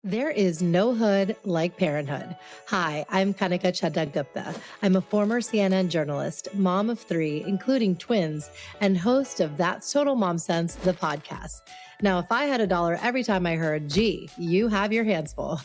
There is no hood like parenthood. Hi, I'm Kanika Chadda Gupta. I'm a former CNN journalist, mom of three, including twins, and host of That's Total Mom Sense, the podcast. Now, if I had a dollar every time I heard, gee, you have your hands full.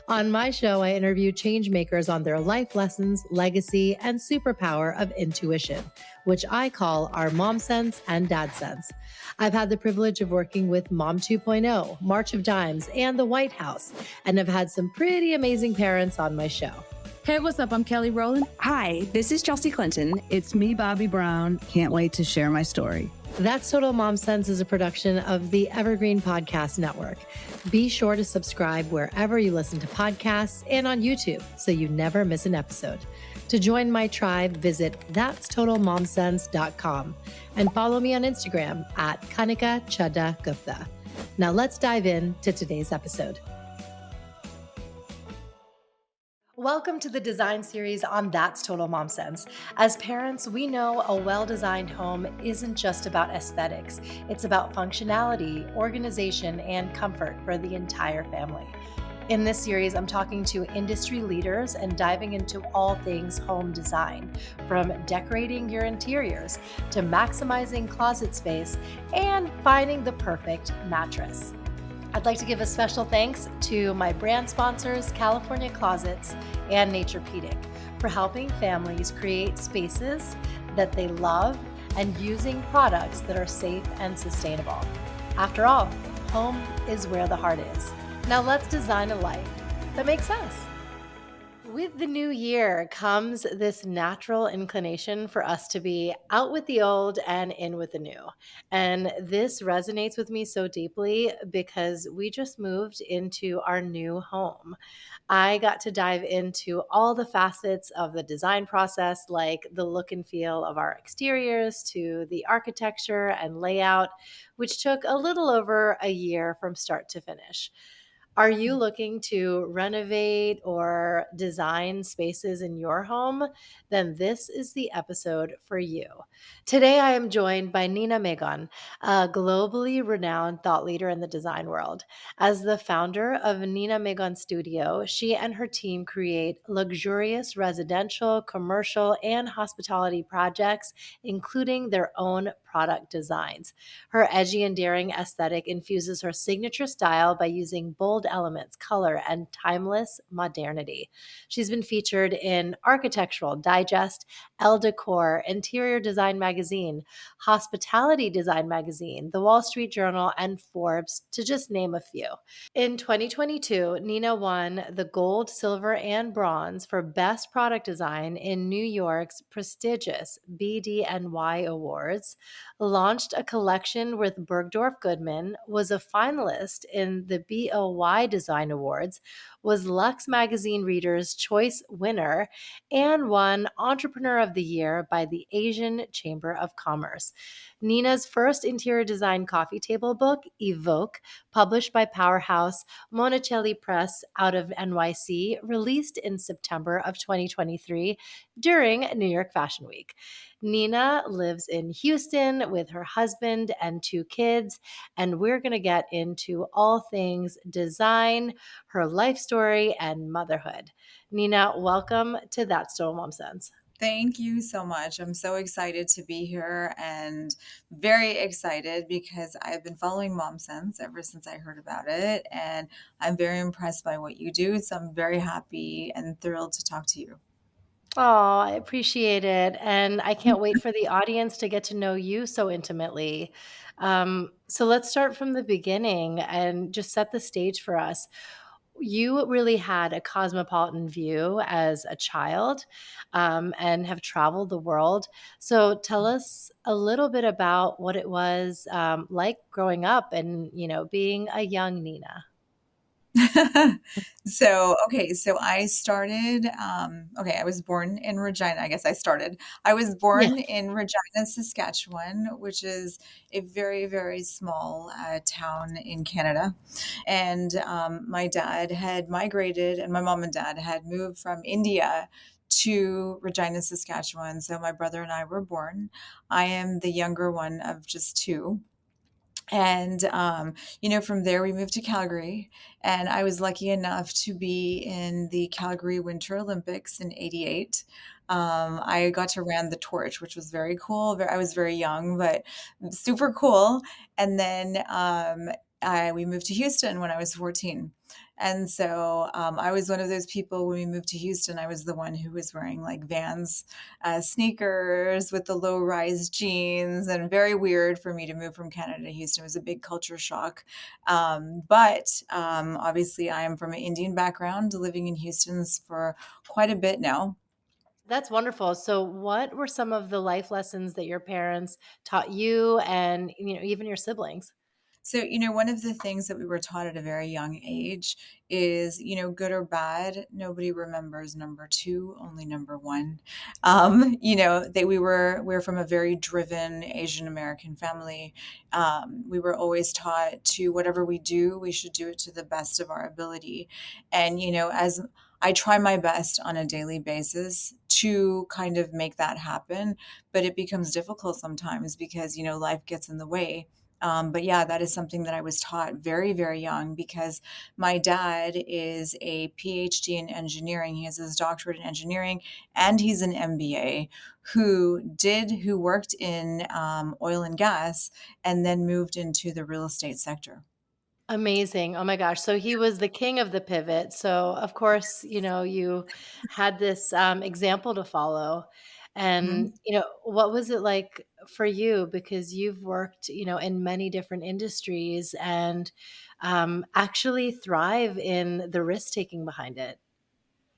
On my show, I interview change makers on their life lessons, legacy, and superpower of intuition, which I call our mom sense and dad sense. I've had the privilege of working with Mom 2.0, March of Dimes, and the White House, and have had some pretty amazing parents on my show. Hey, what's up? I'm Kelly Rowland. Hi, this is Chelsea Clinton. It's me, Bobby Brown. Can't wait to share my story. That's Total Mom Sense is a production of the Evergreen Podcast Network. Be sure to subscribe wherever you listen to podcasts and on YouTube so you never miss an episode. To join my tribe, visit that'stotalmomsense.com and follow me on Instagram at Kanika Chadda Gupta. Now let's dive into today's episode. Welcome to the design series on That's Total Mom Sense. As parents, we know a well-designed home isn't just about aesthetics. It's about functionality, organization, and comfort for the entire family. In this series, I'm talking to industry leaders and diving into all things home design, from decorating your interiors to maximizing closet space and finding the perfect mattress. I'd like to give a special thanks to my brand sponsors, California Closets and Naturepedic, for helping families create spaces that they love and using products that are safe and sustainable. After all, home is where the heart is. Now let's design a life that makes sense. With the new year comes this natural inclination for us to be out with the old and in with the new. And this resonates with me so deeply because we just moved into our new home. I got to dive into all the facets of the design process, like the look and feel of our exteriors to the architecture and layout, which took a little over a year from start to finish. Are you looking to renovate or design spaces in your home? Then this is the episode for you. Today, I am joined by Nina Magon, a globally renowned thought leader in the design world. As the founder of ninamagonstudio, she and her team create luxurious residential, commercial, and hospitality projects, including their own product designs. Her edgy and daring aesthetic infuses her signature style by using bold elements, color, and timeless modernity. She's been featured in Architectural Digest, Elle Decor, Interior Design Magazine, Hospitality Design Magazine, The Wall Street Journal, and Forbes, to just name a few. In 2022, Nina won the gold, silver, and bronze for Best Product Design in New York's prestigious BD&Y Awards, launched a collection with Bergdorf Goodman, was a finalist in the BOY Design Awards, was Lux Magazine Reader's Choice winner, and won Entrepreneur of the Year by the Asian Chamber of Commerce. Nina's first interior design coffee table book, Evoke, published by Powerhouse Monticelli Press out of NYC, released in September of 2023 during New York Fashion Week. Nina lives in Houston with her husband and two kids, and we're going to get into all things design, her life story, and motherhood. Nina, welcome to That's Total Mom Sense. Thank you so much. I'm so excited to be here and very excited because I've been following Mom Sense ever since I heard about it. And I'm very impressed by what you do. So I'm very happy and thrilled to talk to you. Oh, I appreciate it. And I can't wait for the audience to get to know you so intimately. So let's start from the beginning and just set the stage for us. You really had a cosmopolitan view as a child, and have traveled the world. So tell us a little bit about what it was like growing up and, being a young Nina. So I started, I was born in Regina. I was Yeah. born in Regina, Saskatchewan, which is a very, very small town in Canada. And my dad had migrated, and my mom and dad had moved from India to Regina, Saskatchewan. So my brother and I were born. I am the younger one of just two. And, from there, we moved to Calgary, and I was lucky enough to be in the Calgary Winter Olympics in '88. I got to ran the torch, which was very cool. I was very young, but super cool. And then we moved to Houston when I was 14. And so I was one of those people when we moved to Houston, I was the one who was wearing like Vans sneakers with the low rise jeans, and very weird for me to move from Canada to Houston. It was a big culture shock. But obviously, I am from an Indian background, living in Houston's for quite a bit now. That's wonderful. So what were some of the life lessons that your parents taught you and, even your siblings? So, one of the things that we were taught at a very young age is, good or bad, nobody remembers number two, only number one. We're from a very driven Asian American family. We were always taught to whatever we do, we should do it to the best of our ability. And, as I try my best on a daily basis to kind of make that happen, but it becomes difficult sometimes because, life gets in the way. But yeah, that is something that I was taught very, very young because my dad is a PhD in engineering. He has his doctorate in engineering and he's an MBA who worked in oil and gas and then moved into the real estate sector. Amazing. Oh my gosh. So he was the king of the pivot. So of course, you had this example to follow. And, Mhm. what was it like for you? Because you've worked, in many different industries and actually thrive in the risk taking behind it.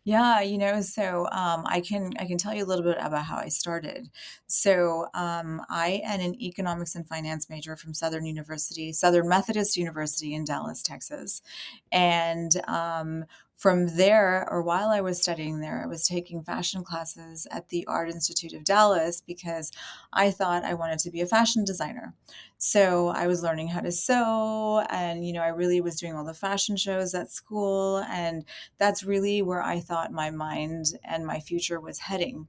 Yeah, so I can tell you a little bit about how I started. So I am an economics and finance major from Southern Methodist University in Dallas, Texas, and from there, or while I was studying there, I was taking fashion classes at the Art Institute of Dallas because I thought I wanted to be a fashion designer. So I was learning how to sew, and I really was doing all the fashion shows at school, and that's really where I thought my mind and my future was heading.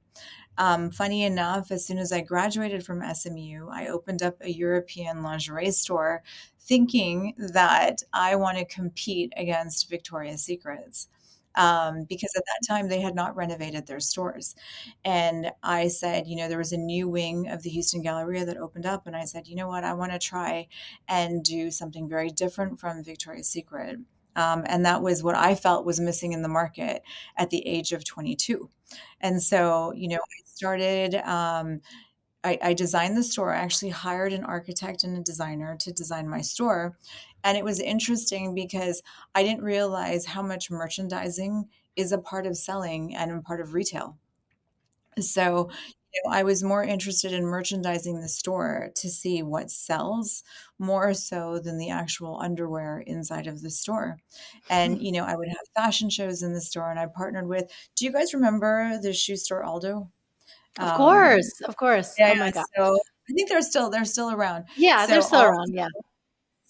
Funny enough, as soon as I graduated from SMU, I opened up a European lingerie store thinking that I want to compete against Victoria's Secrets. Because at that time they had not renovated their stores. And I said, there was a new wing of the Houston Galleria that opened up. And I said, you know what, I want to try and do something very different from Victoria's Secret. And that was what I felt was missing in the market at the age of 22. And so, I started, I designed the store. I actually hired an architect and a designer to design my store. And it was interesting because I didn't realize how much merchandising is a part of selling and a part of retail. So, I was more interested in merchandising the store to see what sells more so than the actual underwear inside of the store. And, I would have fashion shows in the store and I partnered with, do you guys remember the shoe store Aldo? Of Um, course. Of course. yeah, Oh my yeah, gosh. so I think they're still around. Yeah, they're So still around. Yeah.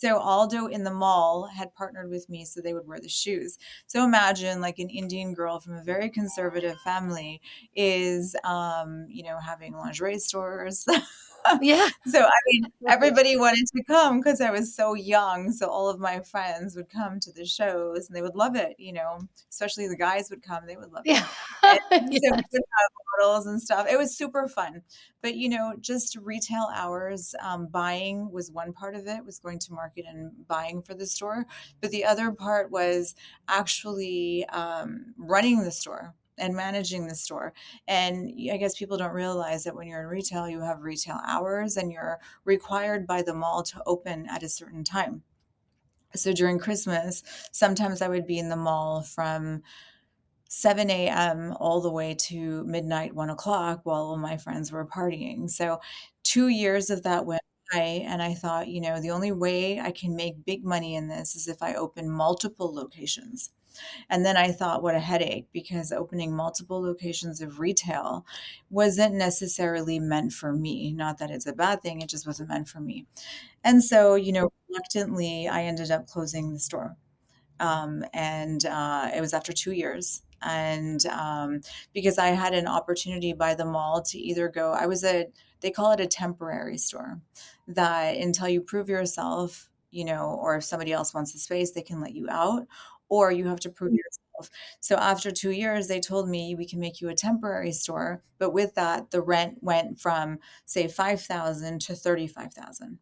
Aldo in the mall had partnered with me so they would wear the shoes. So imagine like an Indian girl from a very conservative family is, having lingerie stores. Yeah. So, I mean, everybody wanted to come because I was so young. So all of my friends would come to the shows and they would love it, especially the guys would come, they would love it. Yeah. And so we Yes. would have models and stuff. It was super fun. But, just retail hours, buying was one part of it, was going to market and buying for the store. But the other part was actually running the store and managing the store. And I guess people don't realize that when you're in retail, you have retail hours and you're required by the mall to open at a certain time. So during Christmas, sometimes I would be in the mall from 7 a.m. all the way to midnight, 1 o'clock, while all my friends were partying. So 2 years of that went by, and I thought, the only way I can make big money in this is if I open multiple locations. And then I thought, what a headache, because opening multiple locations of retail wasn't necessarily meant for me. Not that it's a bad thing, it just wasn't meant for me. And so, reluctantly, I ended up closing the store. And it was after 2 years. And because I had an opportunity by the mall to either go, they call it a temporary store, that until you prove yourself, or if somebody else wants the space, they can let you out, or you have to prove yourself. So after 2 years, they told me we can make you a temporary store, but with that, the rent went from say 5,000 to 35,000.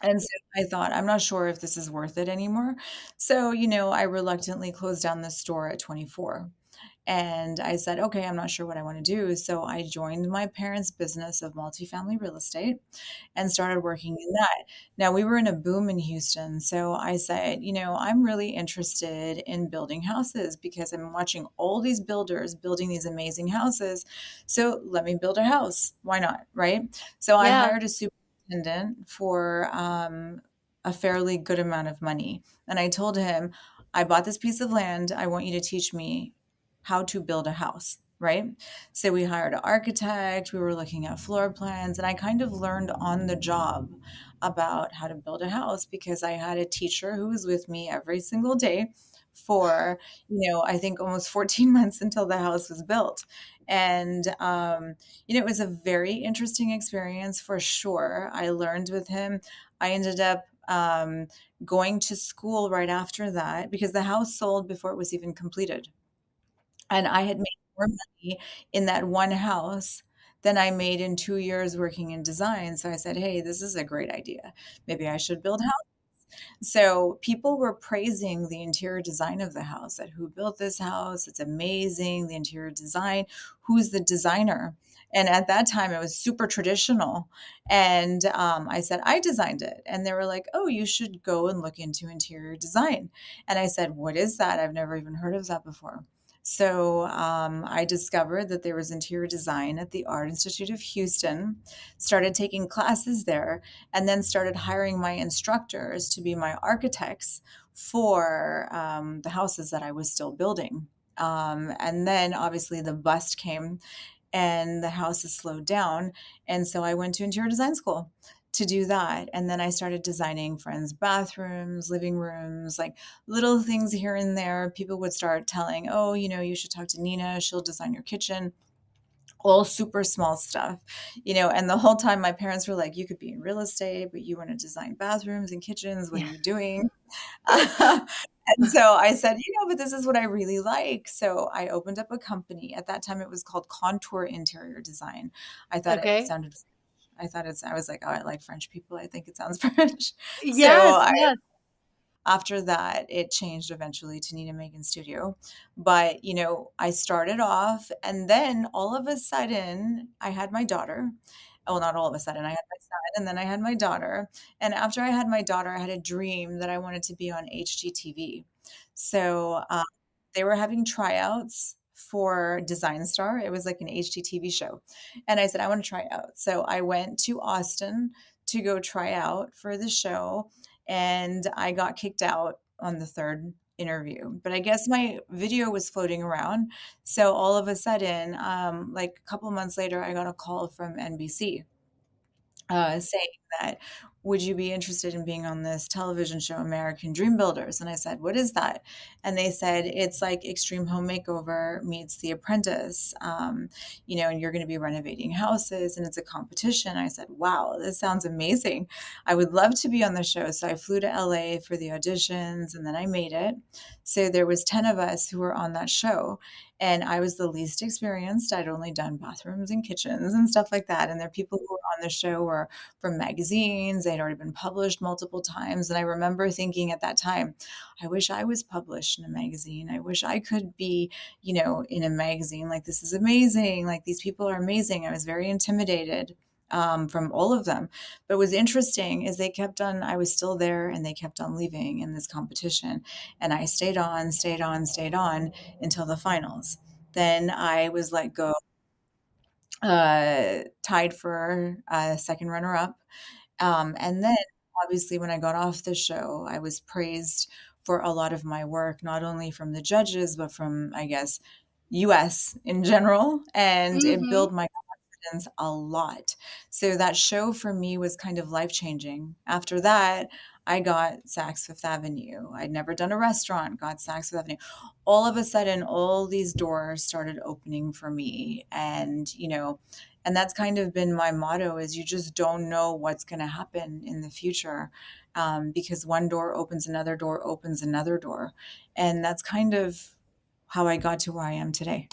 And so I thought, I'm not sure if this is worth it anymore. So, I reluctantly closed down the store at 24. And I said, okay, I'm not sure what I want to do. So I joined my parents' business of multifamily real estate and started working in that. Now, we were in a boom in Houston. So I said, I'm really interested in building houses because I'm watching all these builders building these amazing houses. So let me build a house. Why not? Right. So I Yeah. hired a superintendent for a fairly good amount of money. And I told him, I bought this piece of land. I want you to teach me how to build a house, right? So we hired an architect, we were looking at floor plans, and I kind of learned on the job about how to build a house because I had a teacher who was with me every single day for, I think almost 14 months until the house was built. And, it was a very interesting experience for sure. I learned with him. I ended up going to school right after that because the house sold before it was even completed. And I had made more money in that one house than I made in 2 years working in design, so I said, "Hey, this is a great idea. Maybe I should build houses." So people were praising the interior design of the house, that who built this house? It's amazing, the interior design. Who's the designer? And at that time, it was super traditional. And I said, I designed it. And they were like, oh, you should go and look into interior design. And I said, what is that? I've never even heard of that before. So I discovered that there was interior design at the Art Institute of Houston, started taking classes there, and then started hiring my instructors to be my architects for the houses that I was still building. And then obviously the bust came and the houses slowed down. And so I went to interior design school to do that. And then I started designing friends' bathrooms, living rooms, like little things here and there. People would start telling, oh, you should talk to Nina. She'll design your kitchen, all super small stuff, and the whole time my parents were like, you could be in real estate, but you want to design bathrooms and kitchens. What are Yeah. you doing? And so I said, but this is what I really like. So I opened up a company. At that time, it was called Contour Interior Design. I thought it Okay. sounded, I was like, oh, I like French people. I think it sounds French. So Yes, yes. after that, it changed eventually to Nina Magon Studio. But, I started off, and then all of a sudden, I had my daughter. Well, not all of a sudden, I had my son, and then I had my daughter. And after I had my daughter, I had a dream that I wanted to be on HGTV. So they were having tryouts for Design Star. It was like an HGTV show. And I said, I want to try out. So I went to Austin to go try out for the show, and I got kicked out on the third interview. But I guess my video was floating around. So all of a sudden, like a couple months later, I got a call from NBC saying that, would you be interested in being on this television show, American Dream Builders? And I said, what is that? And they said, it's like Extreme Home Makeover meets The Apprentice, and you're going to be renovating houses and it's a competition. I said, wow, this sounds amazing. I would love to be on the show. So I flew to LA for the auditions and then I made it. So there was 10 of us who were on that show. And I was the least experienced. I'd only done bathrooms and kitchens and stuff like that. And there are people who were on the show were from magazines. They'd already been published multiple times. And I remember thinking at that time, I wish I was published in a magazine. I wish I could be, in a magazine. Like, this is amazing. Like, these people are amazing. I was very intimidated from all of them. But what was interesting is I was still there and they kept on leaving in this competition. And I stayed on, stayed on, stayed on until the finals. Then I was let go, tied for second runner up. And then obviously when I got off the show, I was praised for a lot of my work, not only from the judges, but from, I guess, US in general. And it Mhm. built my a lot. So that show for me was kind of life changing. After that, I got Saks Fifth Avenue. I'd never done a restaurant, got Saks Fifth Avenue. All of a sudden, all these doors started opening for me. And, and that's kind of been my motto is you just don't know what's going to happen in the future, because one door opens another door. And that's kind of how I got to where I am today.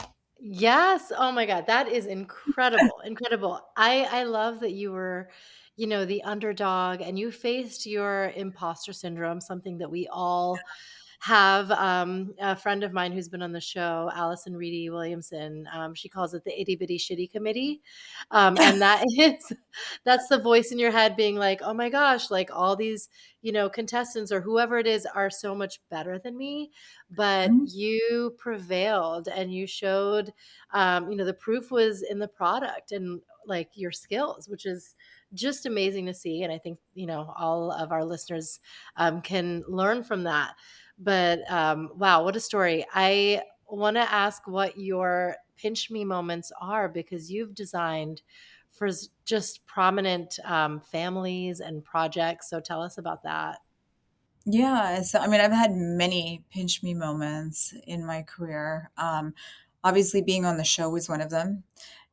Yes. Oh my God. That is incredible. Incredible. I love that you were, the underdog and you faced your imposter syndrome, something that we all have. A friend of mine who's been on the show, Allison Reedy Williamson, she calls it the itty bitty shitty committee. And that is that's the voice in your head being like, oh my gosh, like all these, contestants or whoever it is are so much better than me. But Mhm. you prevailed and you showed, the proof was in the product and like your skills, which is just amazing to see. And I think, all of our listeners can learn from that. But wow, what a story. I want to ask what your pinch me moments are because you've designed for just prominent families and projects. So tell us about that. Yeah, so I mean, I've had many pinch me moments in my career. Obviously, being on the show was one of them.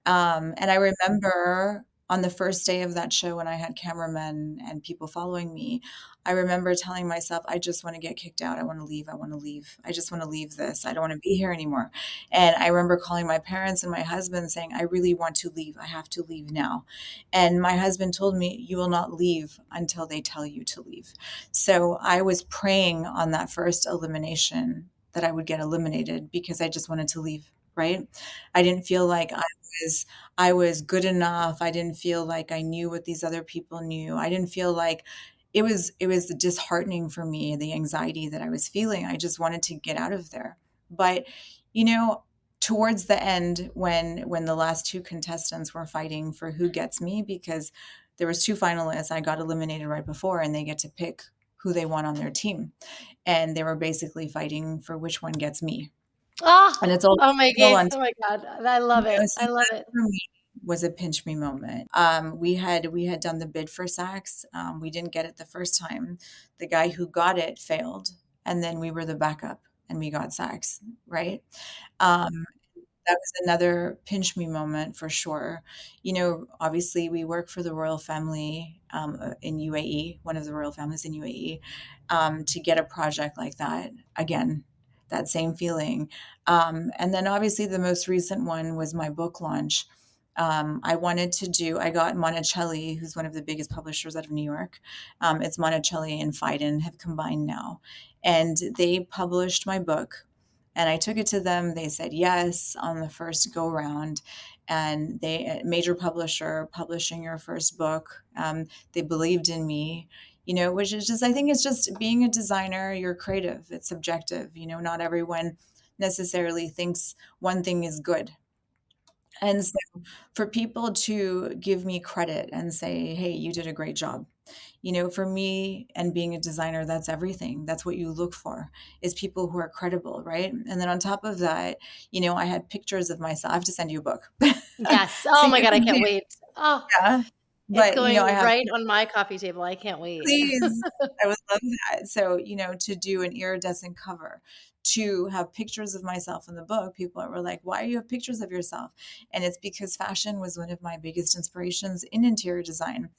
And I remember on the first day of that show when I had cameramen and people following me, I remember telling myself, I just want to get kicked out. I want to leave. I want to leave. I just want to leave this. I don't want to be here anymore. And I remember calling my parents and my husband saying, I really want to leave. I have to leave now. And my husband told me, you will not leave until they tell you to leave. So I was praying on that first elimination that I would get eliminated because I just wanted to leave, right? I didn't feel like was I was good enough. I didn't feel like I knew what these other people knew. I didn't feel like it was disheartening for me, the anxiety that I was feeling. I just wanted to get out of there. But, you know, towards the end when the last two contestants were fighting for who gets me because there was two finalists, I got eliminated right before and they get to pick who they want on their team. And they were basically fighting for which one gets me. And Oh, oh my it's all god. on Oh my god. I love it. so I love that it. for me was a pinch me moment. We had done the bid for Saks. We didn't get it the first time. The guy who got it failed, and then we were the backup, and we got Saks, right? Um, that was another pinch me moment for sure. Obviously, we work for the royal family in UAE, one of the royal families in UAE, to get a project like that again. That same feeling. And then obviously the most recent one was my book launch. I got Monticelli, who's one of the biggest publishers out of New York. It's Monticelli and Phaidon have combined now. And they published my book. And I took it to them. They said yes on the first go round. And a major publisher publishing your first book. They believed in me, which is just, I think it's just being a designer, you're creative, it's subjective. Not everyone necessarily thinks one thing is good. And so for people to give me credit and say, hey, you did a great job. For me and being a designer, that's everything. That's what you look for is people who are credible, right? And then on top of that, I had pictures of myself. I have to send you a book. Yes. So Oh my you god, I can can't see, wait. Oh, yeah. it's But going I have right on my coffee table. I can't wait. please, I would love that. So, to do an iridescent cover, to have pictures of myself in the book, people were like, why do you have pictures of yourself? And it's because fashion was one of my biggest inspirations in interior design.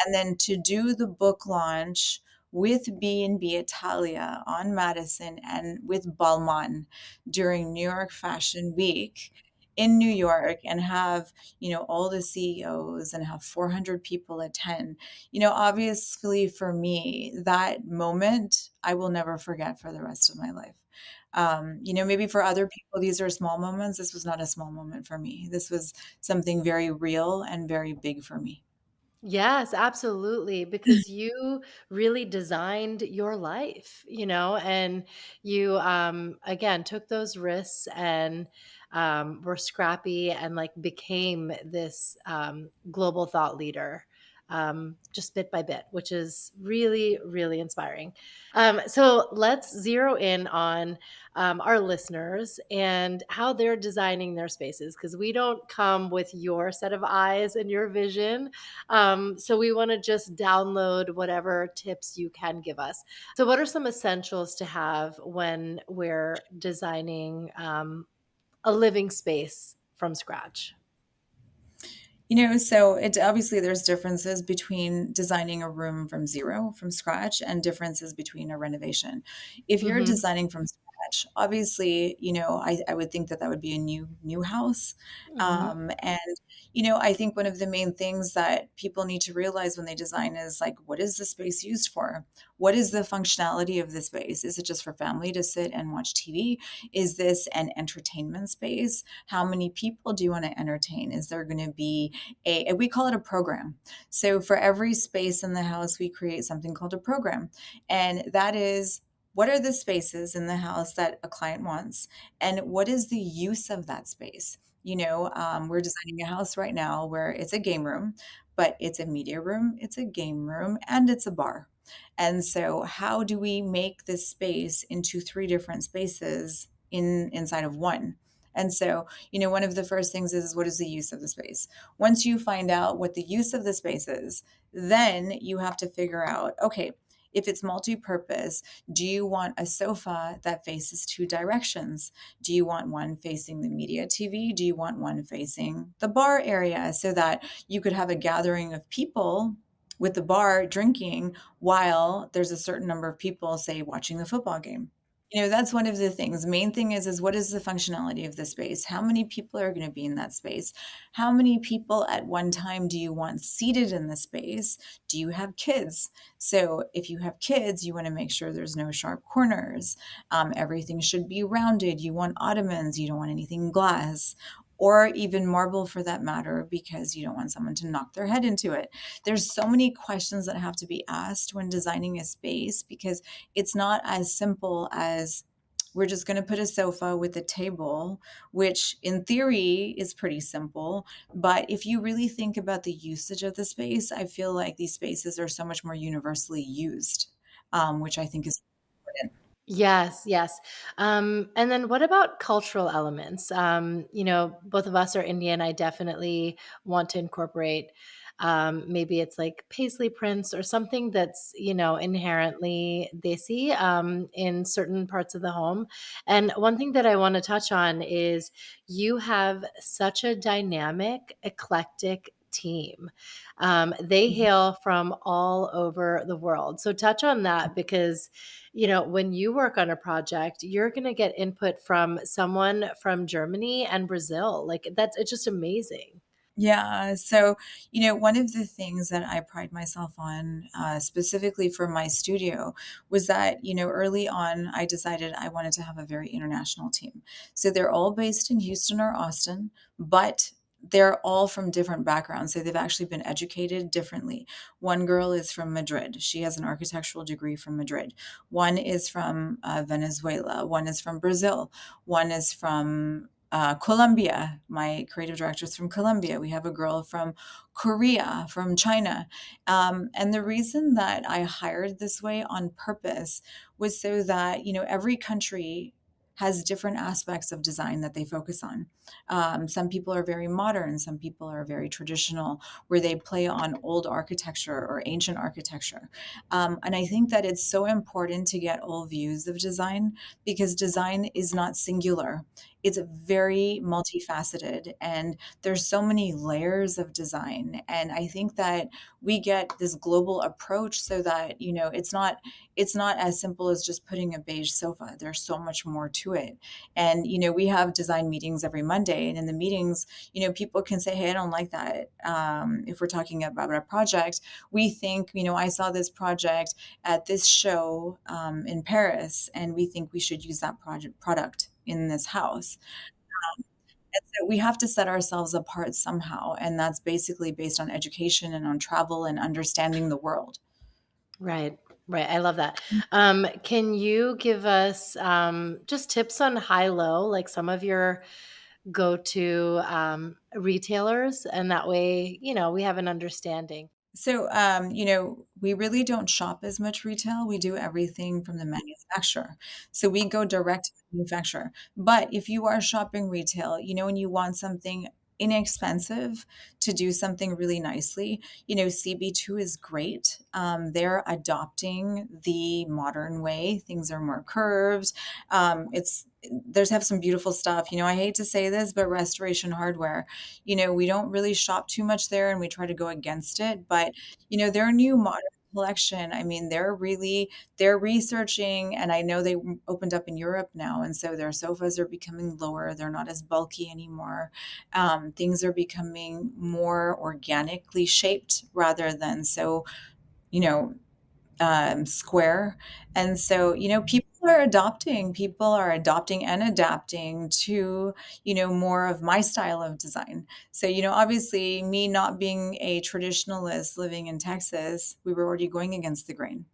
And then to do the book launch with B&B Italia on Madison and with Balmain during New York Fashion Week in New York and have, all the CEOs and have 400 people attend. Obviously for me, that moment I will never forget for the rest of my life. Maybe for other people, these are small moments. This was not a small moment for me. This was something very real and very big for me. Yes, absolutely, because you really designed your life, and you again took those risks and were scrappy and like became this global thought leader. just bit by bit, which is really, really inspiring. So let's zero in on our listeners and how they're designing their spaces, because we don't come with your set of eyes and your vision. So we want to just download whatever tips you can give us. So, what are some essentials to have when we're designing a living space from scratch? So it obviously there's differences between designing a room from zero, from scratch, and differences between a renovation. If you're Hmm. designing from scratch, obviously, I would think that that would be a new house. Hmm. And I think one of the main things that people need to realize when they design is like, what is the space used for? What is the functionality of the space? Is it just for family to sit and watch TV? Is this an entertainment space? How many people do you want to entertain? Is there going to be we call it a program. So for every space in the house, we create something called a program. And that is, what are the spaces in the house that a client wants? And what is the use of that space? We're designing a house right now where it's a game room, but it's a media room, it's a game room, and it's a bar. And so, how do we make this space into three different spaces inside of one? And so, one of the first things is what is the use of the space? Once you find out what the use of the space is, then you have to figure out, okay, if it's multi-purpose, do you want a sofa that faces two directions? Do you want one facing the media TV? Do you want one facing the bar area so that you could have a gathering of people with the bar drinking while there's a certain number of people, say, watching the football game? That's one of the things. Main thing is what is the functionality of the space? How many people are going to be in that space? How many people at one time do you want seated in the space? Do you have kids? So if you have kids, you want to make sure there's no sharp corners. Everything should be rounded. You want ottomans. You don't want anything glass. Or even marble for that matter, because you don't want someone to knock their head into it. There's so many questions that have to be asked when designing a space because it's not as simple as we're just going to put a sofa with a table, which in theory is pretty simple. But if you really think about the usage of the space, I feel like these spaces are so much more universally used, which I think is important. Yes, yes. And then what about cultural elements? Both of us are Indian. I definitely want to incorporate maybe it's like paisley prints or something that's, inherently desi in certain parts of the home. And one thing that I want to touch on is you have such a dynamic, eclectic team. They hail from all over the world. So touch on that because when you work on a project, you're going to get input from someone from Germany and Brazil. Like it's just amazing. Yeah. So, one of the things that I pride myself on, specifically for my studio, was that, early on, I decided I wanted to have a very international team. So they're all based in Houston or Austin, but they're all from different backgrounds. So they've actually been educated differently. One girl is from Madrid. She has an architectural degree from Madrid. One is from Venezuela. One is from Brazil. One is from Colombia. My creative director is from Colombia. We have a girl from Korea, from China. And the reason that I hired this way on purpose was so that, every country has different aspects of design that they focus on. Some people are very modern, some people are very traditional, where they play on old architecture or ancient architecture. And I think that it's so important to get all views of design because design is not singular. It's very multifaceted and there's so many layers of design. And I think that we get this global approach so that, it's not as simple as just putting a beige sofa. There's so much more to it. And, we have design meetings every Monday. And in the meetings, people can say, hey, I don't like that. If we're talking about a project, we think, I saw this project at this show in Paris, and we think we should use that product in this house. And so we have to set ourselves apart somehow. And that's basically based on education and on travel and understanding the world. Right. Right. I love that. Can you give us just tips on high low, like some of your go to retailers? And that way, we have an understanding. So, we really don't shop as much retail. We do everything from the manufacturer. So we go direct to the manufacturer. But if you are shopping retail, and you want something inexpensive to do something really nicely, CB2 is great. They're adopting the modern way. Things are more curved. There's have some beautiful stuff. I hate to say this, but Restoration Hardware, we don't really shop too much there and we try to go against it. But, their new modern collection, I mean, they're researching, and I know they opened up in Europe now. And so their sofas are becoming lower. They're not as bulky anymore. Things are becoming more organically shaped rather than so, you know, square. And so, people are adopting and adapting to, more of my style of design. So, obviously, me not being a traditionalist living in Texas, we were already going against the grain.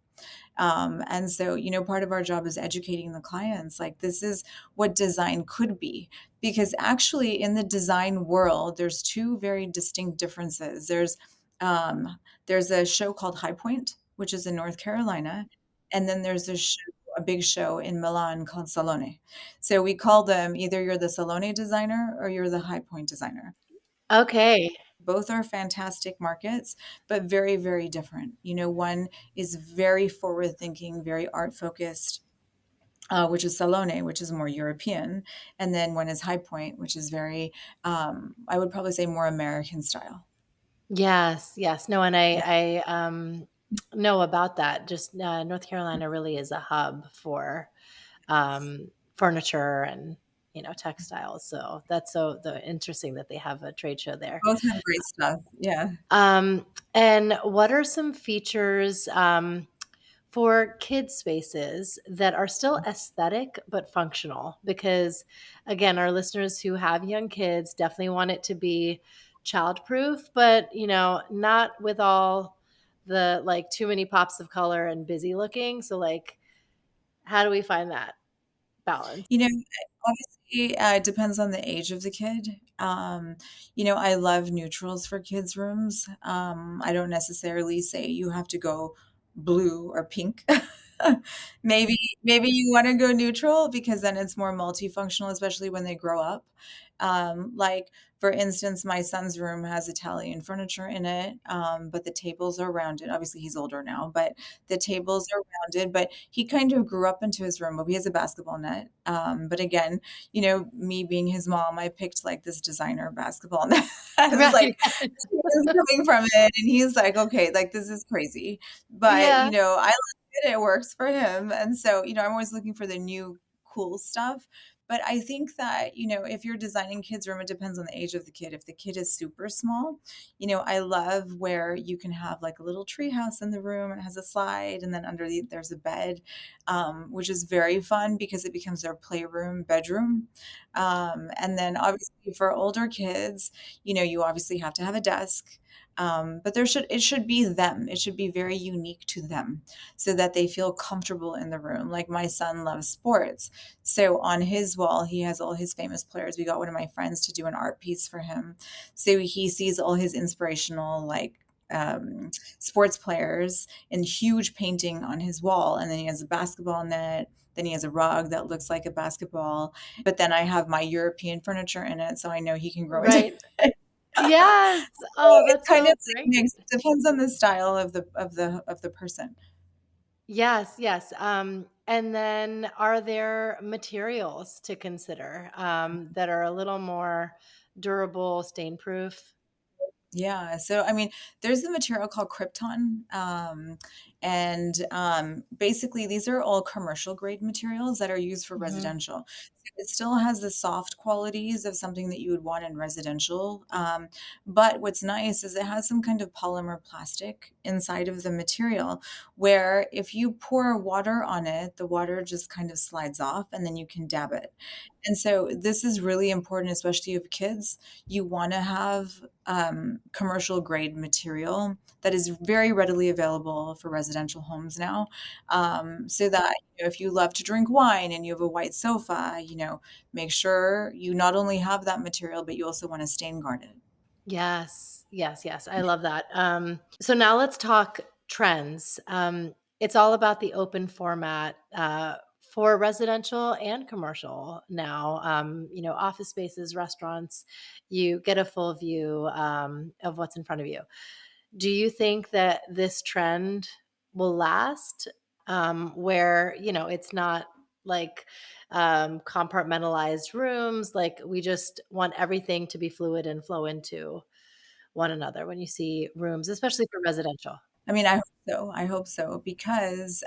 And so, part of our job is educating the clients like this is what design could be. Because actually, in the design world, there's two very distinct differences. There's a show called High Point, which is in North Carolina, and then there's a big show in Milan called Salone. So we call them either you're the Salone designer or you're the High Point designer. Okay. Both are fantastic markets, but very, very different. One is very forward thinking, very art focused, which is Salone, which is more European. And then one is High Point, which is very, I would probably say more American style. Yes, yes. No, and Yeah, I know about that. Just North Carolina really is a hub for furniture and textiles. So that's interesting that they have a trade show there. both have great stuff. Yeah. Um, and what are some features for kid spaces that are still aesthetic but functional? Because again, our listeners who have young kids definitely want it to be childproof, but not with all the like too many pops of color and busy looking. So like, how do we find that balance? You know, obviously, it depends on the age of the kid. I love neutrals for kids' rooms. I don't necessarily say you have to go blue or pink. Maybe maybe you wanna go neutral because then it's more multifunctional, especially when they grow up. Like, for instance, my son's room has Italian furniture in it, but the tables are rounded. Obviously, he's older now, but the tables are rounded, but he kind of grew up into his room. But he has a basketball net. But again, me being his mom, I picked like this designer basketball net. I was Right. like, is coming from it. And he's like, okay, like this is crazy. But, Yeah. I like it. It works for him. And so, I'm always looking for the new cool stuff. But I think that, if you're designing kids' room, it depends on the age of the kid. If the kid is super small, I love where you can have like a little tree house in the room. It has a slide, and then underneath there's a bed, which is very fun because it becomes their playroom, bedroom. And then obviously for older kids, you obviously have to have a desk. But it should be them. It should be very unique to them so that they feel comfortable in the room. Like my son loves sports. So on his wall, he has all his famous players. We got one of my friends to do an art piece for him. So he sees all his inspirational, like, sports players in huge painting on his wall. And then he has a basketball net. Then he has a rug that looks like a basketball. But then I have my European furniture in it. So I know he can grow into Right. it. Yes. So Oh, it's that's kind so of like great. mixed. Depends on the style of the person. Yes, yes. And then are there materials to consider that are a little more durable, stain proof? Yeah. So, I mean, there's a material called Krypton. And basically, these are all commercial grade materials that are used for Hmm. residential. So it still has the soft qualities of something that you would want in residential. But what's nice is it has some kind of polymer plastic inside of the material where if you pour water on it, the water just kind of slides off and then you can dab it. And so, this is really important, especially if kids. You want to have commercial grade material that is very readily available for residential homes now. So that if you love to drink wine and you have a white sofa, make sure you not only have that material, but you also want to stain guard it. Yes, yes, yes. I love that. So now let's talk trends. It's all about the open format for residential and commercial now. Office spaces, restaurants, you get a full view of what's in front of you. Do you think that this trend will last? Where, it's not like compartmentalized rooms, like we just want everything to be fluid and flow into one another when you see rooms, especially for residential. I mean, I hope so. I hope so because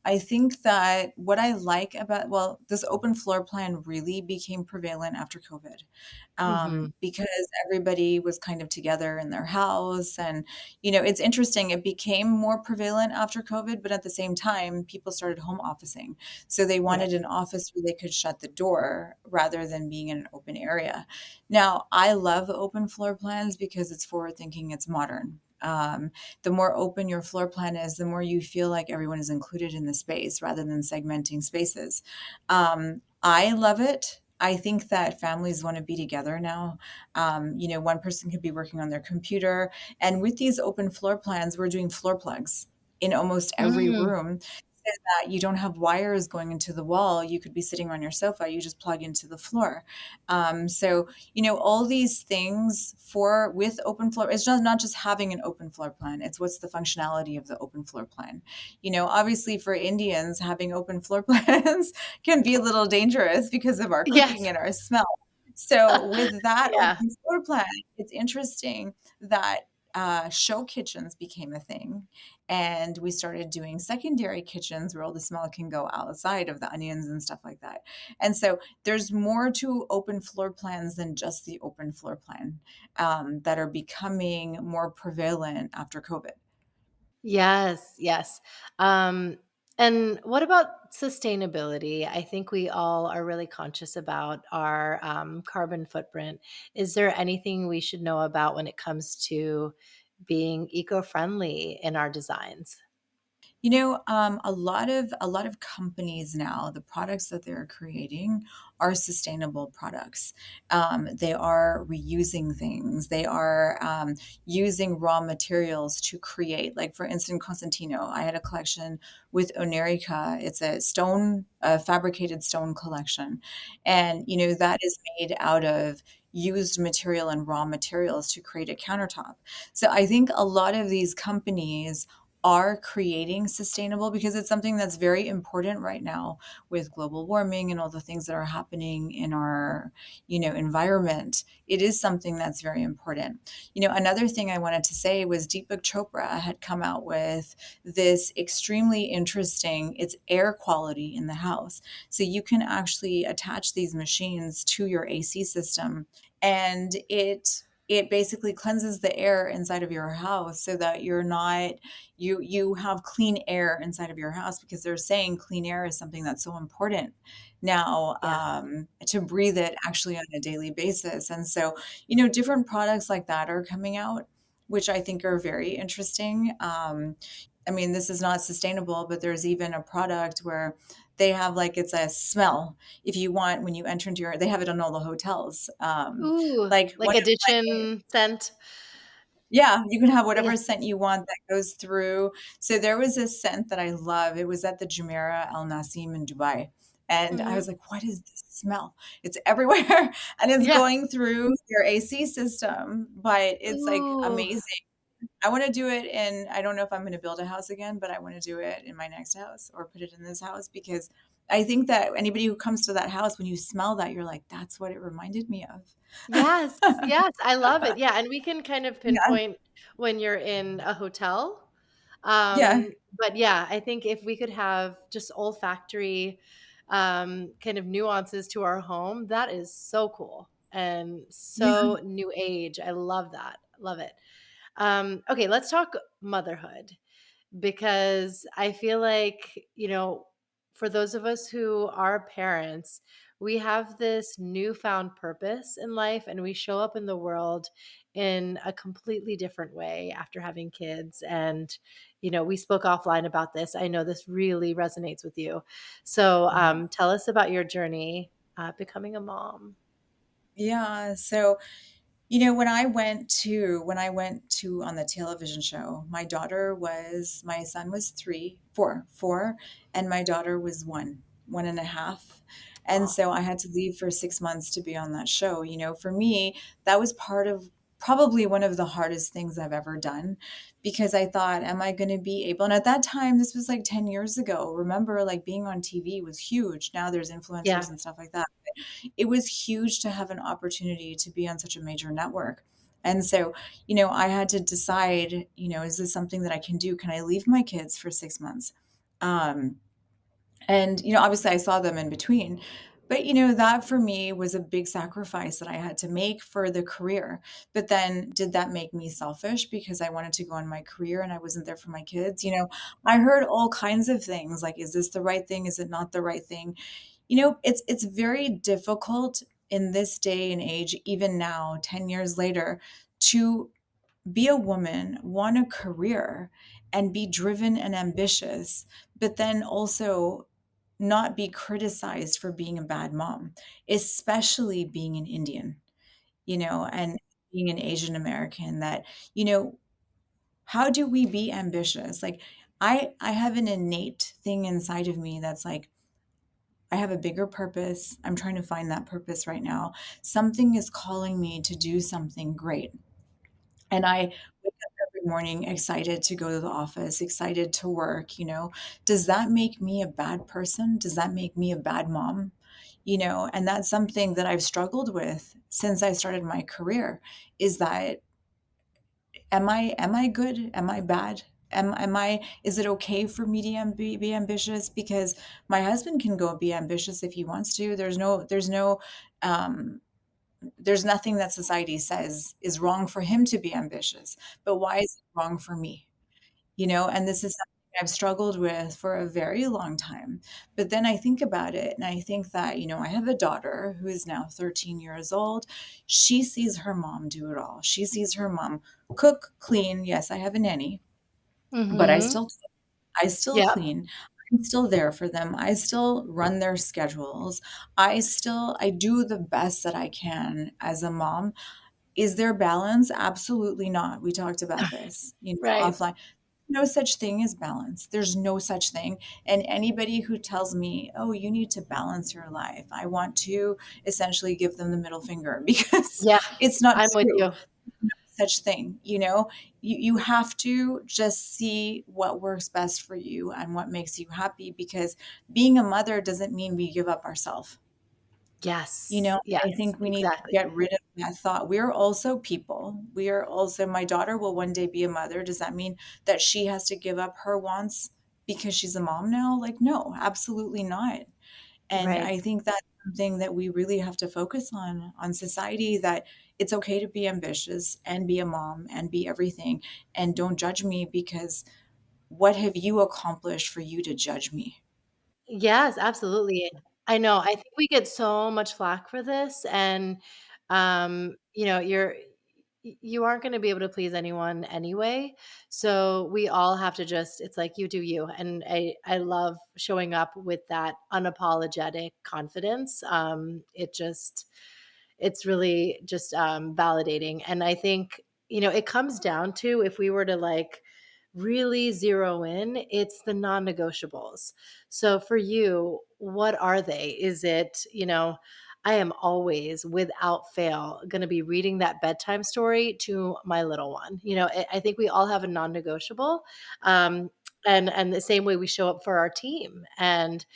I think that what I like about, well, this open floor plan really became prevalent after COVID, Mhm. because everybody was kind of together in their house. And, it's interesting. It became more prevalent after COVID, but at the same time, people started home officing. So they Right. wanted an office where they could shut the door rather than being in an open area. Now, I love open floor plans because it's forward thinking, it's modern. The more open your floor plan is, the more you feel like everyone is included in the space rather than segmenting spaces. I love it. I think that families want to be together now. One person could be working on their computer. And with these open floor plans, we're doing floor plugs in almost every Mm. room so that you don't have wires going into the wall. You could be sitting on your sofa, you just plug into the floor. So all these things for with open floor, it's not just having an open floor plan, it's what's the functionality of the open floor plan. Obviously for Indians, having open floor plans can be a little dangerous because of our cooking Yes. and our smell. So with that Yeah. open floor plan, it's interesting that show kitchens became a thing, and we started doing secondary kitchens where all the smell can go outside of the onions and stuff like that. And so there's more to open floor plans than just the open floor plan, that are becoming more prevalent after COVID. Yes, yes. Um, and what about sustainability? I think we all are really conscious about our carbon footprint. Is there anything we should know about when it comes to being eco-friendly in our designs? A lot of companies now, the products that they're creating are sustainable products. They are reusing things. They are using raw materials to create. Like for instance, Constantino, I had a collection with Onerica. It's a fabricated stone collection, and that is made out of used material and raw materials to create a countertop. So I think a lot of these companies are creating sustainable because it's something that's very important right now with global warming and all the things that are happening in our environment. It is something that's very important. Another thing I wanted to say was Deepak Chopra had come out with this extremely interesting, it's air quality in the house. So you can actually attach these machines to your AC system, and it basically cleanses the air inside of your house so that you have clean air inside of your house, because they're saying clean air is something that's so important now, Yeah. to breathe it actually on a daily basis. And so different products like that are coming out, which I think are very interesting. I mean, this is not sustainable, but there's even a product where they have, like, it's a smell. If you want, when you enter into they have it on all the hotels. Ooh, Like like one of my addition scent. Yeah, you can have Yeah. whatever scent you want that goes through. So there was a scent that I love. It was at the Jumeirah Al Nasim in Dubai. And I Mhm. was like, what is this smell? It's everywhere and it's Yeah. going through your AC system, but it's like Ooh. amazing. I want to do it I don't know if I'm going to build a house again, but I want to do it in my next house or put it in this house, because I think that anybody who comes to that house, when you smell that, you're like, that's what it reminded me of. Yes, yes, I love it. Yeah, and we can kind of Yeah. pinpoint when you're in a hotel. Yeah. But yeah, I think if we could have just olfactory kind of nuances to our home, that is so cool and Yeah. so new age. I love that. Love it. Okay, let's talk motherhood because I feel like, for those of us who are parents, we have this newfound purpose in life and we show up in the world in a completely different way after having kids. And, we spoke offline about this. I know this really resonates with you. So Yeah. tell us about your journey becoming a mom. Yeah. So When I went to on the television show, my son was 4, and my daughter was 1.5. And Oh, so I had to leave for 6 months to be on that show. For me, that was part of probably one of the hardest things I've ever done, because I thought, am I going to be able, and at that time, this was like 10 years ago. Remember, like, being on TV was huge. Now there's yeah. influencers and stuff like that. It was huge to have an opportunity to be on such a major network. And so, I had to decide, is this something that I can do? Can I leave my kids for 6 months? Um, and, obviously I saw them in between. But, that for me was a big sacrifice that I had to make for the career. But then did that make me selfish because I wanted to go on my career and I wasn't there for my kids? I heard all kinds of things like, is this the right thing? Is it not the right thing? It's very difficult in this day and age, even now, 10 years later, to be a woman, want a career, and be driven and ambitious, but then also not be criticized for being a bad mom, especially being an Indian, and being an Asian American. You know, how do we be ambitious? Like, I have an innate thing inside of me that's like, I have a bigger purpose. I'm trying to find that purpose right now. Something is calling me to do something great. And I wake up every morning excited to go to the office, excited to work. Does that make me a bad person? Does that make me a bad mom? And that's something that I've struggled with since I started my career, is that, am I good? Am I bad? Is it okay for me to be ambitious? Because my husband can go be ambitious if he wants to. Um, there's nothing that society says is wrong for him to be ambitious, but why is it wrong for me? And this is something I've struggled with for a very long time. But then I think about it and I think that, I have a daughter who is now 13 years old. She sees her mom do it all. She sees her mom cook, clean. Yes, I have a nanny, but Mhm. I still Yep. clean. I'm still there for them. I still run their schedules. I do the best that I can as a mom. Is there balance? Absolutely not. We talked about this, Right. offline. No such thing as balance. There's no such thing. And anybody who tells me, "Oh, you need to balance your life," I want to essentially give them the middle finger because Yeah. it's not I'm with true. you. No such thing. You have to just see what works best for you and what makes you happy, because being a mother doesn't mean we give up ourselves. Yes. I Yes, think we need to exactly. get rid of that thought. We're also people. We are also, my daughter will one day be a mother. Does that mean that she has to give up her wants because she's a mom now? Like, no, absolutely not. And Right. I think that's something that we really have to focus on society, that it's okay to be ambitious and be a mom and be everything. And don't judge me, because what have you accomplished for you to judge me? Yes, absolutely. I know, I think we get so much flack for this and, you aren't gonna be able to please anyone anyway, so we all have to just it's like, "You do you," and I love showing up with that unapologetic confidence, it's really just, validating, and I think, it comes down to if we were to, like, really zero in, it's the non-negotiables. So for you, what are they? Is it, I am always, without fail, gonna be reading that bedtime story to my little one. I think we all have a non-negotiable, um, and the same way we show up for our team and,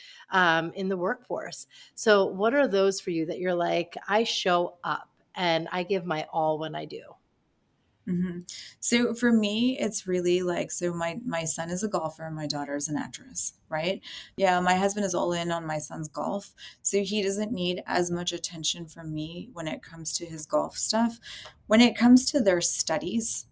in the workforce. So what are those for you that you're like, "I show up and I give my all when I do?" Mhm. So for me, it's really like, so my son is a golfer, my daughter is an actress, right? Yeah, my husband is all in on my son's golf, so he doesn't need as much attention from me when it comes to his golf stuff. When it comes to their studies,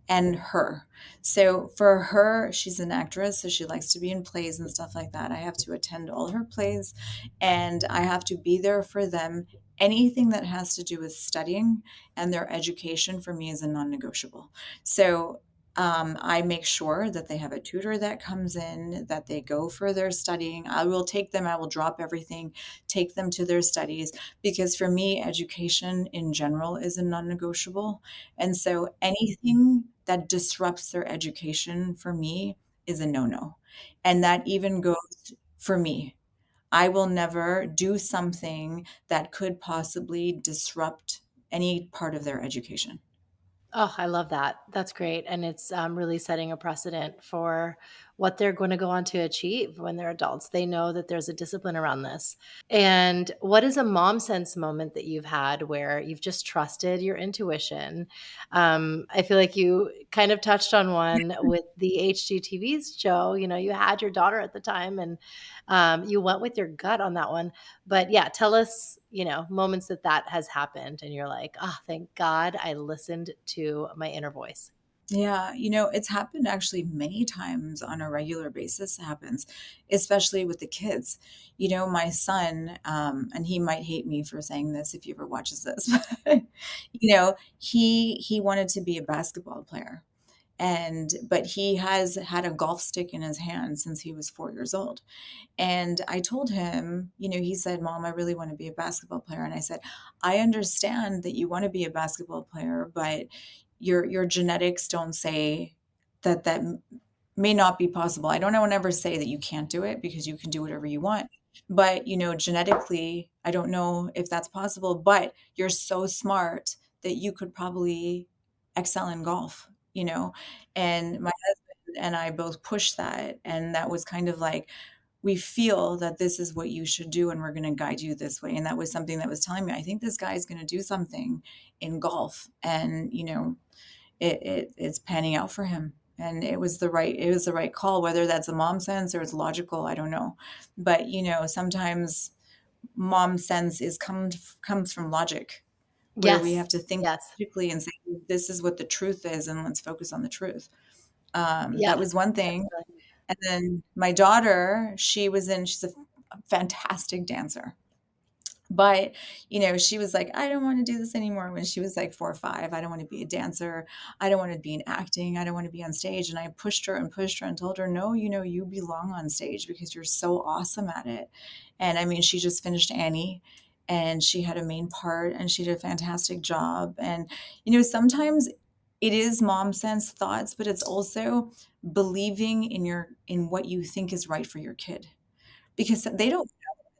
and her. So for her, she's an actress, so she likes to be in plays and stuff like that. I have to attend all her plays and I have to be there for them. Anything that has to do with studying and their education for me is a non negotiable. So I make sure that they have a tutor that comes in, that they go for their studying. I will take them, I will drop everything, take them to their studies, because for me, education in general is a non negotiable. And so anything that disrupts their education for me is a no no. And that even goes for me. I will never do something that could possibly disrupt any part of their education. Oh, I love that. That's great, and it's, really setting a precedent for what they're gonna go on to achieve when they're adults. They know that there's a discipline around this. And what is a mom sense moment that you've had where you've just trusted your intuition? I feel like you kind of touched on one with the HGTV show. You had your daughter at the time, and you went with your gut on that one. But yeah, tell us, moments that has happened, and you're like, "Oh, thank God I listened to my inner voice." Yeah, it's happened actually many times on a regular basis. It happens, especially with the kids. My son, and he might hate me for saying this if he ever watches this, but he wanted to be a basketball player. But he has had a golf stick in his hand since he was 4 years old. And I told him, he said, Mom, I really want to be a basketball player. And I said, I understand that you want to be a basketball player, but your genetics don't say that may not be possible. I don't want to ever say that you can't do it, because you can do whatever you want. But, genetically, I don't know if that's possible, but you're so smart that you could probably excel in golf, you know? And my husband and I both pushed that. And that was kind of like, we feel that this is what you should do, and we're going to guide you this way. And that was something that was telling me, I think this guy is going to do something in golf. And, it's panning out for him. And it was the right call, whether that's a mom sense or it's logical, I don't know. But, sometimes mom sense comes from logic, where we Yes. have to think Yes. logically and say, this is what the truth is, and let's focus on the truth. Yeah. That was one thing. Definitely. And then my daughter, she's a fantastic dancer. But, she was like, I don't want to do this anymore when she was like 4 or 5. I don't want to be a dancer. I don't want to be in acting. I don't want to be on stage. And I pushed her and told her, no, you belong on stage because you're so awesome at it. And I mean, she just finished Annie, and she had a main part, and she did a fantastic job. And, sometimes it is mom sense thoughts, but it's also believing in what you think is right for your kid, because they don't,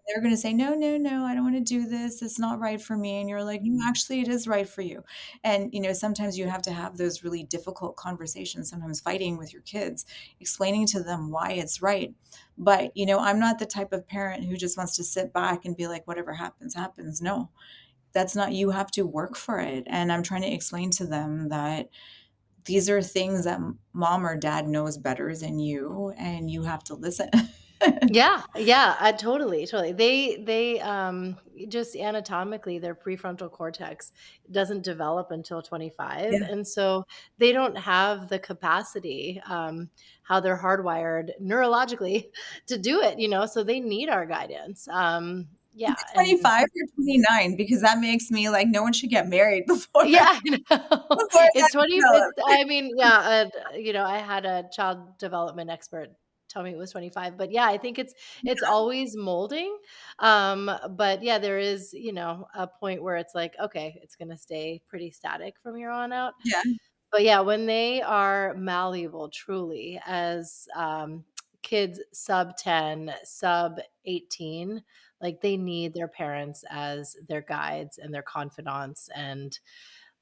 they're gonna say, "No, no, no, I don't wanna do this, it's not right for me," and you're like, "No, actually, it is right for you." And, sometimes you have to have those really difficult conversations, sometimes fighting with your kids, explaining to them why it's right. But, I'm not the type of parent who just wants to sit back and be like, "Whatever happens, happens." No, that's not, you have to work for it, and I'm trying to explain to them that these are things that mom or dad knows better than you, and you have to listen. Yeah, yeah, totally, totally. They just anatomically, their prefrontal cortex doesn't develop until 25, Yeah. and so they don't have the capacity, how they're hardwired neurologically to do it, so they need our guidance. Is Yeah, it and 25 or 29? Because that makes me like, no one should get married before yeah, I know. before It's that 20, develops. I mean, yeah, I had a child development expert tell me it was 25, but yeah, I think it's always molding. But yeah, there is, a point where it's like, okay, it's going to stay pretty static from here on out. Yeah. But yeah, when they are malleable truly as kids sub 10, sub 18, like they need their parents as their guides and their confidants and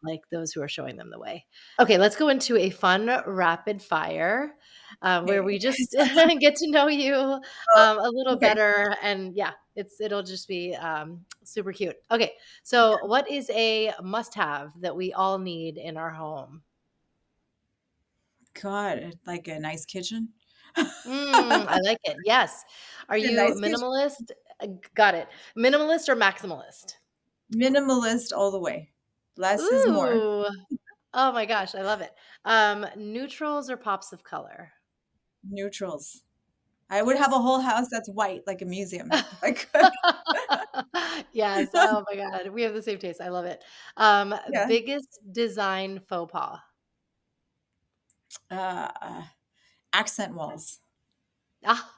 like those who are showing them the way. Okay, let's go into a fun rapid fire where Okay. we just get to know you Oh, a little okay. better. And yeah, it'll just be super cute. Okay, so what is a must have that we all need in our home? God, like a nice kitchen? I like it. Yes. Are A you nice kitchen. minimalist? Got it. Minimalist or maximalist? Minimalist all the way. Less is more. Ooh. Oh my gosh, I love it. Neutrals or pops of color? Neutrals. I would have a whole house that's white, like a museum, if I could. Yes. Oh my god, we have the same taste. I love it. Yeah. Biggest design faux pas? uh, accent walls. Ah,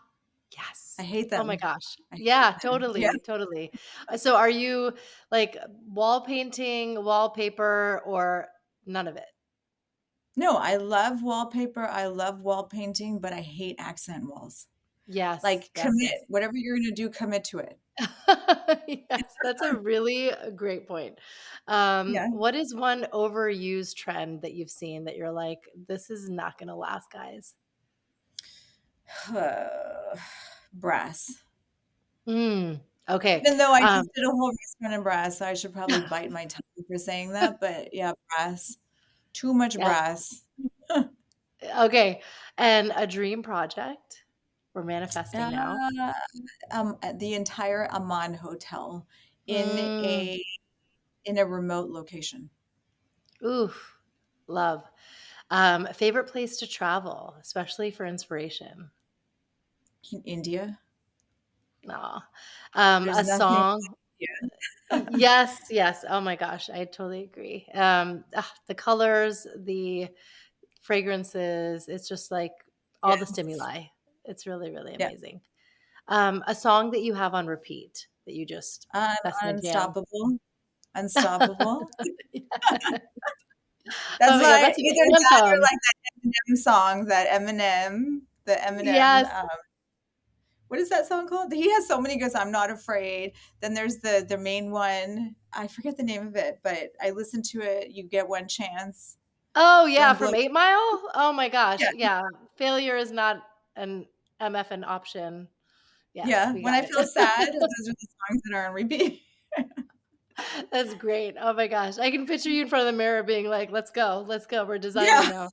I yes. hate Oh my them. gosh. I hate Yeah, them. Yeah. totally, totally. So are you like wall painting, wallpaper, or none of it? No, I love wallpaper. I love wall painting, but I hate accent walls. Yes, Like, yes, commit. yes. Whatever you're gonna do, commit to it. Yes, that's a really great point. Yeah. What is one overused trend that you've seen that you're like, this is not gonna last, guys? Brass. Mm, okay. Even though I Um, just did a whole restaurant in brass, so I should probably bite my tongue for saying that, but yeah, brass. Too much yes. brass. Okay. And a dream project we're manifesting now. Uh, the entire Amman Hotel in Mm, a in a remote location. oof, love. Favorite place to travel, especially for inspiration? In India. Aw. There's A nothing song. yeah. Yes, yes. Oh my gosh, I totally agree. The colors, the fragrances, it's just like all the Yes. stimuli. It's really, really Yeah. amazing. A song that you have on repeat that you just that's my jam. Unstoppable. Unstoppable. Yeah. That's Oh my god, my that's either an that or anthem. like that Eminem song, that Eminem, the Eminem, Yes. what is that song called? He has so many good songs. I'm Not Afraid. Then there's the main one. I forget the name of it, but I listened to it. You Get One Chance. Oh, yeah, Don't blow. from 8 Mile? Oh my gosh, Yeah, yeah. Failure is not an MFN option. Yes, yeah. we When got I feel sad, it. those are the songs that are on repeat. That's great. Oh my gosh. I can picture you in front of the mirror being like, "Let's go. Let's go. We're Yeah, designing now."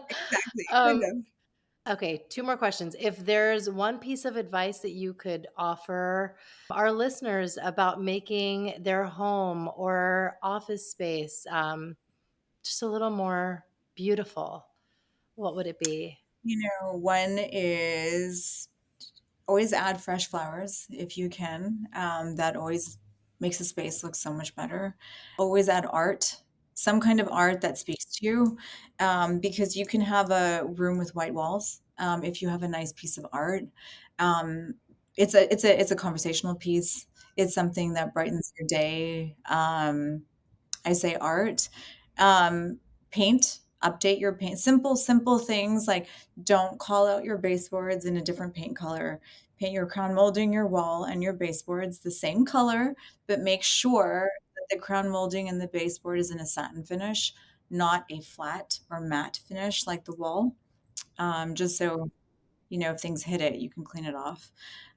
exactly. Kind Um, of. okay, 2 more questions. If there's one piece of advice that you could offer our listeners about making their home or office space, just a little more beautiful, what would it be? One is always add fresh flowers if you can. That always makes the space look so much better. Always add art, some kind of art that speaks to you, because you can have a room with white walls. If you have a nice piece of art, um, it's a conversational piece. It's something that brightens your day. I say art. Um, Paint, update your paint. Simple things like don't call out your baseboards in a different paint color. Paint your crown molding, your wall, and your baseboards the same color, but make sure that the crown molding and the baseboard is in a satin finish, not a flat or matte finish like the wall. Just so if things hit it, you can clean it off.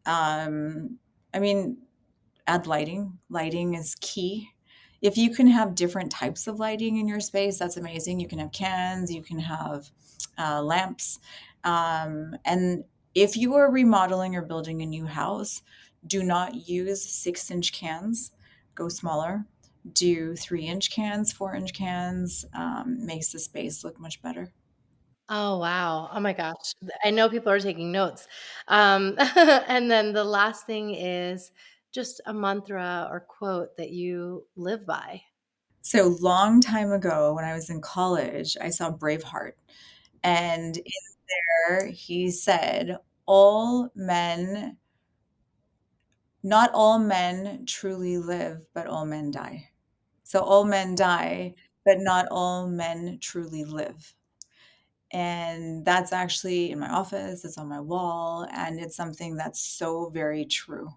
Um, I mean, add lighting. Lighting is key. If you can have different types of lighting in your space, that's amazing. You can have cans, you can have lamps. And if you are remodeling or building a new house, do not use 6-inch cans, go smaller. Do 3-inch cans, 4-inch cans, makes the space look much better. Oh, wow. Oh my gosh. I know people are taking notes. And then the last thing is just a mantra or quote that you live by. So long time ago when I was in college, I saw Braveheart. And in there, he said, all men, not all men truly live, but all men die. So all men die, but not all men truly live. And that's actually in my office, it's on my wall, and it's something that's so very true.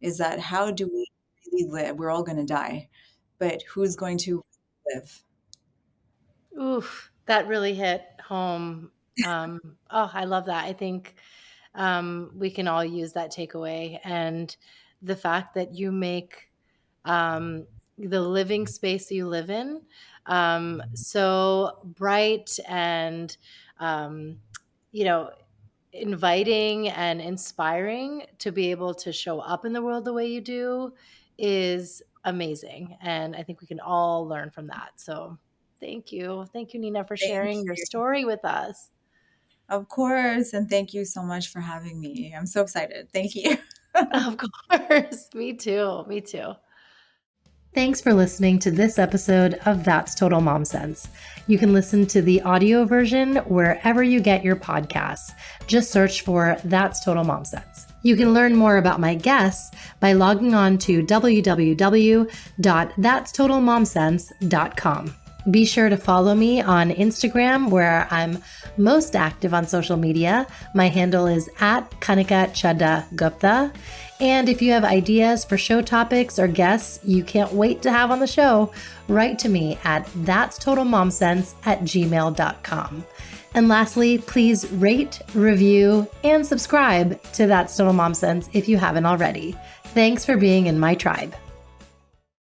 Is that how do we really live? We're all going to die, but who's going to live? Oof, that really hit home. Oh, I love that. I think we can all use that takeaway. And the fact that you make the living space you live in so bright and, um, you know, inviting and inspiring to be able to show up in the world the way you do is amazing. And I think we can all learn from that. So thank you. Thank you, Nina, for Thank sharing your you. story with us. Of course, and thank you so much for having me. I'm so excited. Thank you. Of course. Me too. Me too. Thanks for listening to this episode of That's Total Mom Sense. You can listen to the audio version wherever you get your podcasts. Just search for That's Total Mom Sense. You can learn more about my guests by logging on to www.thatstotalmomsense.com. Be sure to follow me on Instagram, where I'm most active on social media. My handle is @Kanika And if you have ideas for show topics or guests you can't wait to have on the show, write to me at thatstotalmomsense@gmail.com. And lastly, please rate, review, and subscribe to That's Total Mom Sense if you haven't already. Thanks for being in my tribe.